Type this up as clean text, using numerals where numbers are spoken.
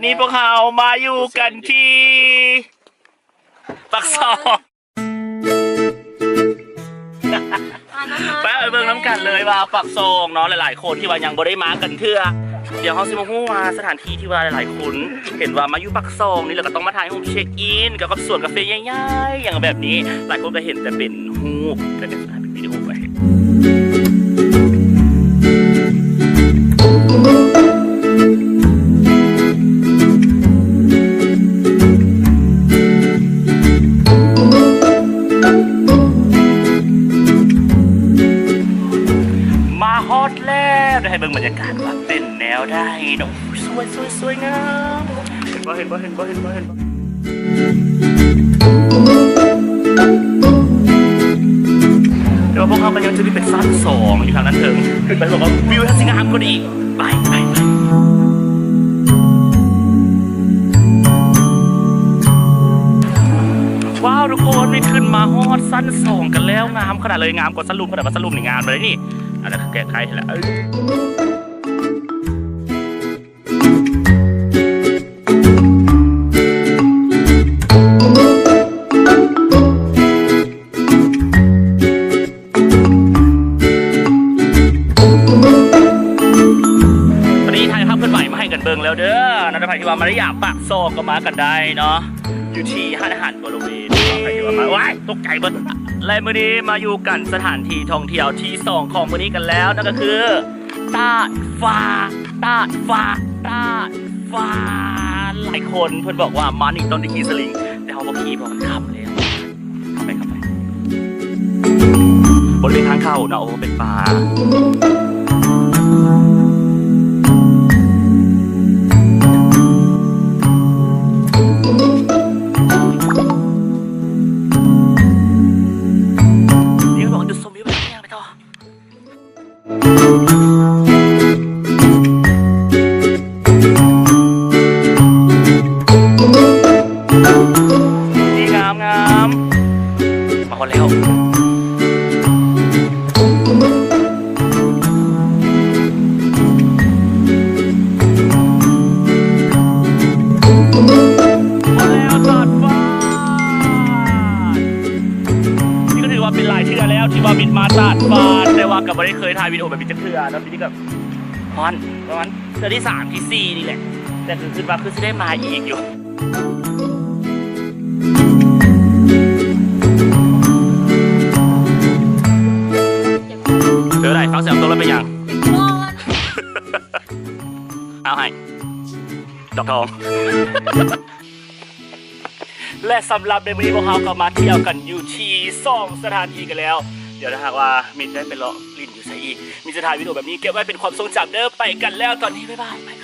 นี้พวกเรามาอยู่กันที่ปักซองไปเบิ่งน้ำกันเลยว่าปักซองเนาะหลายๆคนที่ว่ายังบ่ได้มากันเทื่อเดี๋ยวเขาสิมาพูดว่าสถานที่ที่ว่าหลายๆคนเห็นว่ามาอยู่ปักซองนี่เราก็ต้องมาถ่ายรูปเช็คอินกับสวนกาแฟใหญ่ๆอย่างแบบนี้หลายคนก็เห็นแต่เป็นรูปแต่เป็นวิดีโอไปฮอตแล้วได้ให้เบิ่งบรรยากาศว่าเป็นแนวได้เนาะสวยงามเห็นบ่เดี๋ยวพวกเขาก็ยังจะมีเป็นสั้น2อยู่ทางนั้นถึงขึ้นไปบอกว่าวิวทัศน์งามกว่าอีกไปว้าวทุกคนไม่ขึ้นมาฮอตสั้น2กันแล้วงามขนาดเลยงามกว่าสลุมขนาดว่าสลุมนี่งามเลยนี่อันนั้นแก้ไขแล้ววันนี้ถ่ายภาพเคลื่อนไหวมาให้กันเบิ่งแล้วเด้อนักถ่ายที่ว่ามาได้อยากปากซอกก็มากันได้เนาะอยู่ที่ห้างอาหารบริเวณใครที่ว่ามาว้ายตกใจเบิ้ลและมื้อนี้มาอยู่กันสถานที่ท่องเที่ยวที่2ของมื้อนี้กันแล้วนั่นก็คือตาดฟ้าหลายคนเพื่อนบอกว่ามานี่ต้องได้ขี่สลิงแต่เขาบอกขี่เพราะมันค่ำแล้วเข้าไปบริเวณทางเข้าเนาะโอ้เป็นป่าที่ว่ามิดมาตาดฟ้าแต่ว่ากับไม่ได้เคยถ่ายวิดีโอแบบมิดจะเถื่อแล้วทีนี้กับฮอนประมาณเดือนที่3ที่4นี่แหละแต่คือว่าคือจะได้มาอีกอยู่เจออะไรฟังเสียงตัวแล้วเป็นยังเอาให้ดอกทองและสำหรับในวันนี้พวกเราก็มาเที่ยวกันอยู่ที่2สถานที่กันแล้วเดี๋ยวถ้าหากว่ามินได้ไปเลาะลิ้นอยู่ซะอีกมินจะถ่ายวิดีโอแบบนี้เก็บไว้เป็นความทรงจำเด้อไปกันแล้วตอนนี้บ๊ายบาย